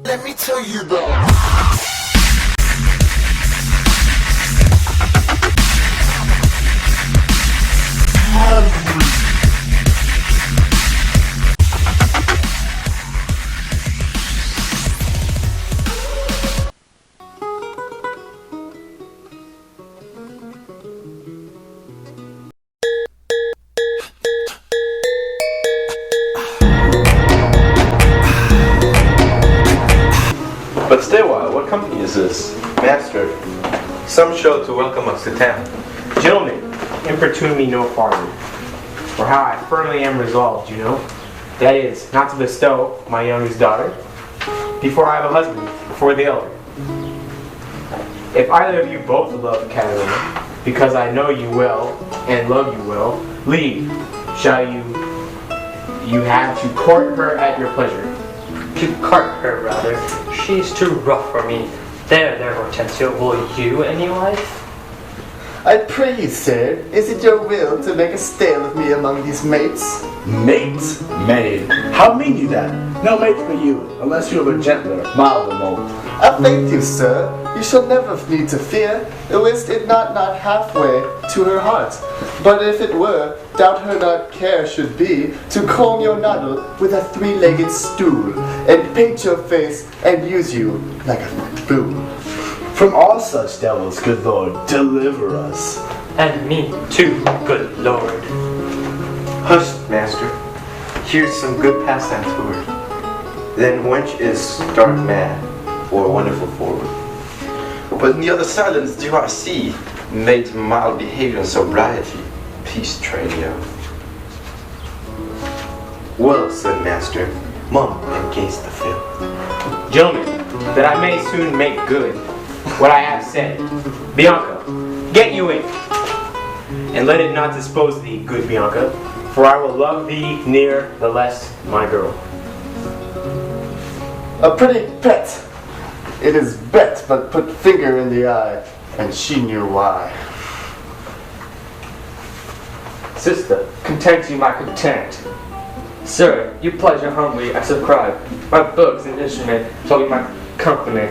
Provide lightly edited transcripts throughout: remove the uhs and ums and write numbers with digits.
Let me tell you though. But stay a while, what company is this? Master, some show to welcome us to town. Gentlemen, importune me no farther. For how I firmly am resolved, you know. That is, not to bestow my youngest daughter before I have a husband, before the elder. If either of you both love Catalina, because I know you well and love you well, leave. Shall you have to court her at your pleasure. To cart her, rather. She's too rough for me. There, Hortensio, will you any wife? I pray you, sir, is it your will to make a stale of me among these mates? Mate? Maid. How mean you that? No mate for you, unless you have a gentler, milder mold. I thank you, sir. You shall never need to fear, wist it not halfway to her heart. But if it were, doubt her not care should be to comb your noddle with a three-legged stool, and paint your face and use you like a fool. From all such devils, good Lord, deliver us. And me too, good Lord. Hush, master. Here's some good pastime to her. Then wench is stark mad, or wonderful forward. But near the silence do I see, made mild behavior and sobriety, peace trainio. Well, said master, mum and gaze the fill. Gentlemen, that I may soon make good what I have said. Bianca, get you in, and let it not dispose thee, good Bianca, for I will love thee near the less, my girl. A pretty pet. It is bet, but put finger in the eye, and she knew why. Sister, content you my content. Sir, you pleasure humbly I subscribe. My books and instrument shall be my company.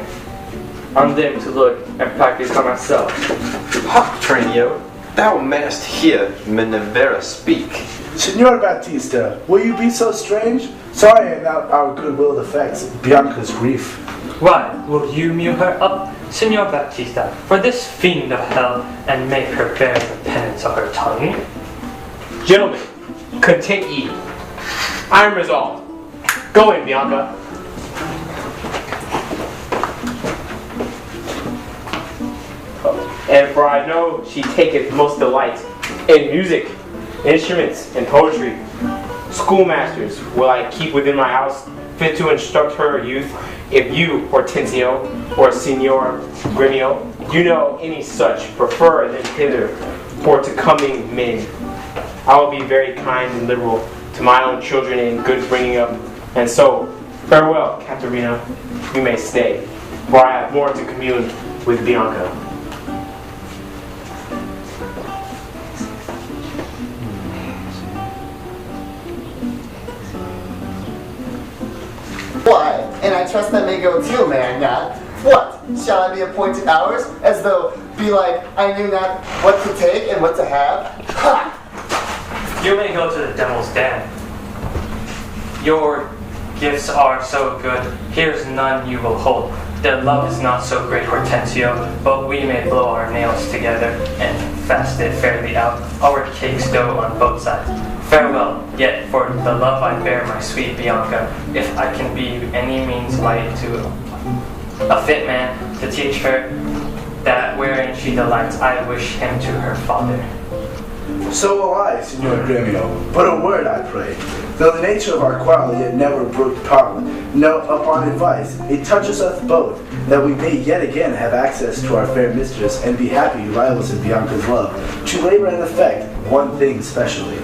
On them to look and practice by myself. Hark, trainio, thou mayest hear Minerva speak. Signor Baptista, will you be so strange? Sorry at our goodwill affects Bianca's grief. Why, will you mute her up, Signor Baptista, for this fiend of hell, and make her bear the penance of her tongue? Gentlemen, content ye. I am resolved. Go in, Bianca. And for I know she taketh most delight in music, instruments, and poetry. Schoolmasters will I keep within my house, fit to instruct her youth. If you, Hortensio, or Signor Grimio, you know any such, prefer them hither for to coming men. I will be very kind and liberal to my own children in good bringing up. And so, farewell, Caterina, you may stay, for I have more to commune with Bianca. Why? And I trust that may go too, man, not. What? Shall I be appointed hours? As though, be like, I knew not what to take and what to have? Ha! You may go to the devil's den. Your gifts are so good, here's none you will hold. Their love is not so great, Hortensio, but we may blow our nails together and fast it fairly out, our cakes dough on both sides. Farewell, yet for the love I bear my sweet Bianca, if I can be any means light to a fit man to teach her that wherein she delights, I wish him to her father. So will I, Signor Gremio, but a word I pray. Though the nature of our quarrel yet never brooked parliament, no, upon advice, it touches us both, that we may yet again have access to our fair mistress, and be happy rivals in Bianca's love, to labor and effect one thing specially.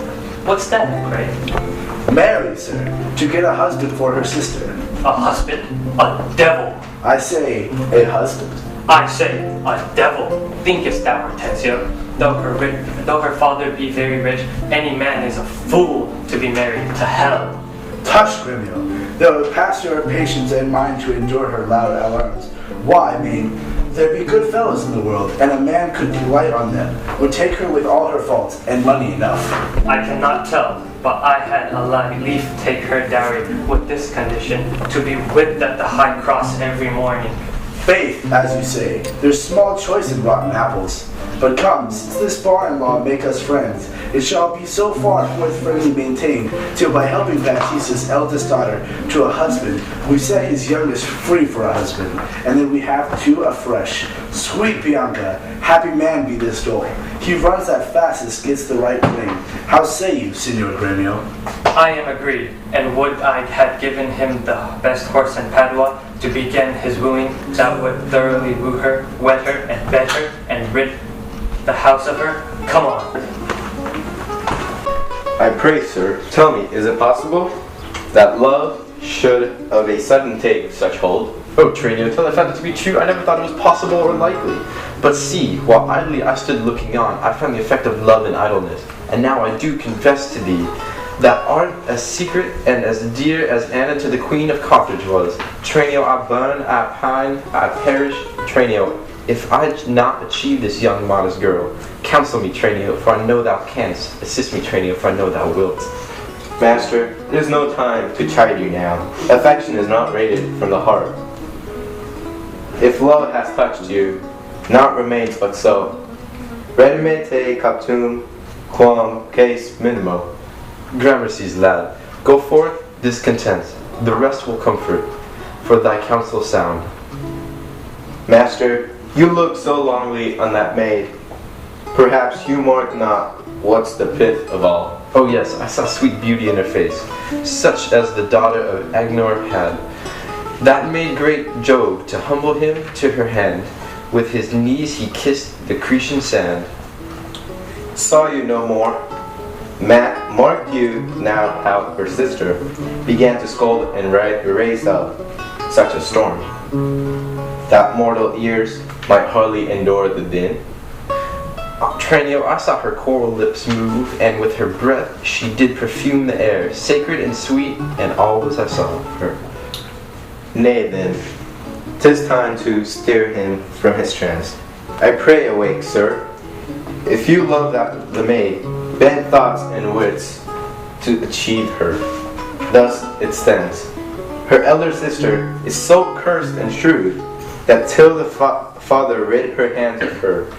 What's that, pray? Marry, sir, to get a husband for her sister. A husband? A devil! I say, a husband. I say, a devil. Thinkest thou, Hortensio, though her father be very rich, any man is a fool to be married to hell. Tush, Gremio. Though past your patience and mine to endure her loud alarms. Why, I mean, there be good fellows in the world, and a man could delight on them, would take her with all her faults, and money enough. I cannot tell, but I had a leaf take her dowry with this condition, to be whipped at the high cross every morning. Faith, as you say, there's small choice in rotten apples. But come, since this bar-in-law make us friends, it shall be so far forth friendly maintained, till by helping Baptista's eldest daughter to a husband, we set his youngest free for a husband, and then we have two afresh. Sweet Bianca, happy man be this dole. He runs that fastest, gets the right thing. How say you, Signor Gremio? I am agreed, and would I had given him the best horse in Padua to begin his wooing, that would thoroughly woo her, wed her, and bed her, and rid the house of her. Come on. I pray, sir, tell me, is it possible that love should of a sudden take such hold? Oh, Tranio, till I found it to be true, I never thought it was possible or likely. But see, while idly I stood looking on, I found the effect of love in idleness. And now I do confess to thee, that art as secret and as dear as Anna to the Queen of Carthage was. Tranio, I burn, I pine, I perish. Tranio, if I not achieve this young modest girl, counsel me, Tranio, for I know thou canst. Assist me, Tranio, for I know thou wilt. Master, it is no time to chide you now. Affection is not rated from the heart. If love has touched you, naught remains but so. Redimete captum quam case minimo. Gramercy's lad, go forth discontent, the rest will comfort, for thy counsel sound. Master, you look so longly on that maid. Perhaps you mark not what's the pith of all. Oh yes, I saw sweet beauty in her face, such as the daughter of Agenor had. That made great Jove to humble him to her hand. With his knees he kissed the Cretan sand. Saw you no more. Marked you now how her sister began to scold and raise up such a storm, that mortal ears might hardly endure the din. Tranio, I saw her coral lips move, and with her breath she did perfume the air, sacred and sweet, and always I saw her. Nay then, 'tis time to steer him from his trance. I pray awake, sir. If you love the maid, bend thoughts and wits to achieve her. Thus it stands. Her elder sister is so cursed and shrewd, that till the father rid her hands of her,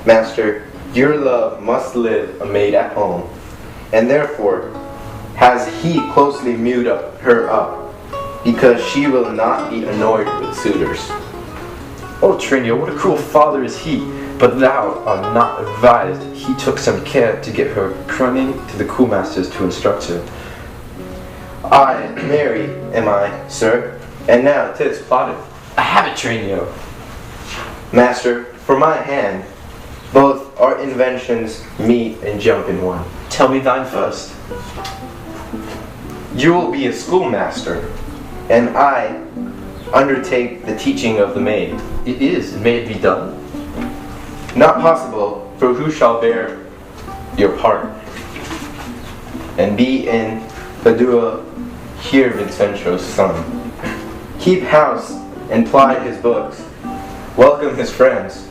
master, your love must live a maid at home, and therefore has he closely mewed her up, because she will not be annoyed with suitors. Oh Tranio, what a cruel father is he! But thou art not advised. He took some care to get her cruming to the schoolmasters to instruct her. I, Mary, am I, sir, and now 'tis plotted. I have it, Tranio. Master, for my hand, both our inventions meet and jump in one. Tell me thine first. You will be a schoolmaster, and I undertake the teaching of the maid. It is, and may it be done. Not possible, for who shall bear your part? And be in Padua here Vincenzo's son. Keep house and ply his books. Welcome his friends.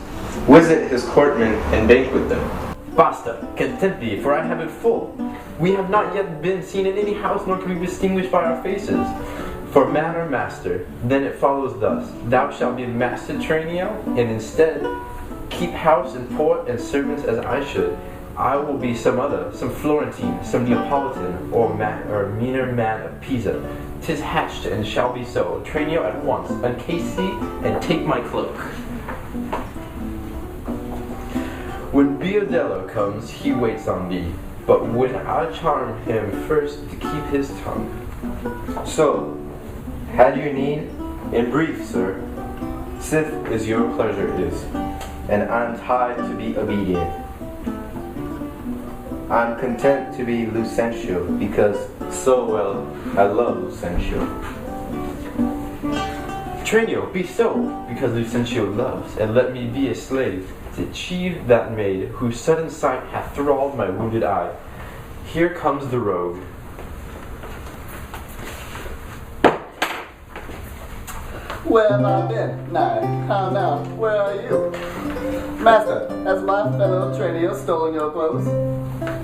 Visit his courtmen and banquet them. Basta, content thee, for I have it full. We have not yet been seen in any house, nor can we distinguish by our faces. For man or master, then it follows thus. Thou shalt be master, Tranio, and instead keep house and port and servants as I should. I will be some other, some Florentine, some Neapolitan, or meaner man of Pisa. 'Tis hatched and shall be so. Tranio at once, uncase thee, and take my cloak. When Biodello comes, he waits on thee, but would I charm him first to keep his tongue. So, had you need? In brief, sir, sith is your pleasure is, and I'm tied to be obedient. I'm content to be Lucentio, because so well I love Lucentio. Tranio, be so, because Lucentio loves, and let me be a slave, to achieve that maid, whose sudden sight hath thralled my wounded eye. Here comes the rogue. Where have I been? Nay, how now? Where are you? Master, has my fellow Tranio stolen your clothes?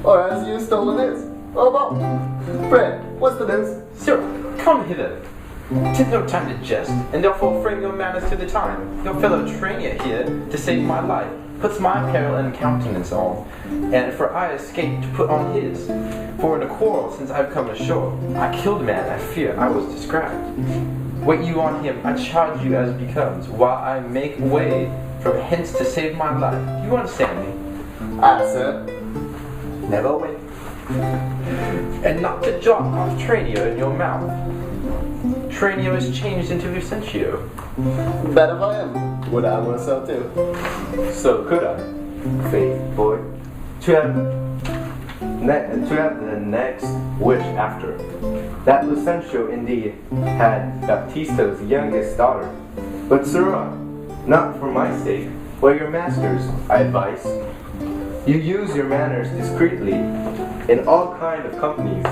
Or has you stolen his? Or both? Pray, what's the news? Sir, come hither. 'Tis no time to jest, and therefore frame your manners to the time. Your fellow Tranio here, to save my life, puts my peril and countenance on, and for I escape to put on his. For in a quarrel since I've come ashore, I killed a man I fear I was described. Wait you on him, I charge you as becomes, while I make way from hence to save my life. You understand me? Aye, sir. Never wait. And not to jot off Tranio in your mouth. Tranio is changed into Lucentio. Better for him. Would I were so too. So could I, faith boy, to have the next wish after. That Lucentio indeed had Baptisto's youngest daughter. But sirrah, not for my sake, but your master's, I advise. You use your manners discreetly in all kind of companies.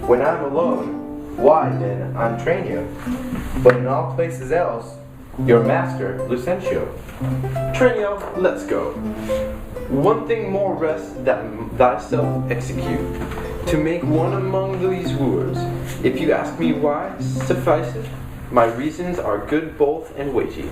When I'm alone, why then I'm Tranio, but in all places else, your master Lucentio. Tranio, let's go. One thing more rest that thyself execute, to make one among these wooers. If you ask me why, suffice it, my reasons are good both and weighty.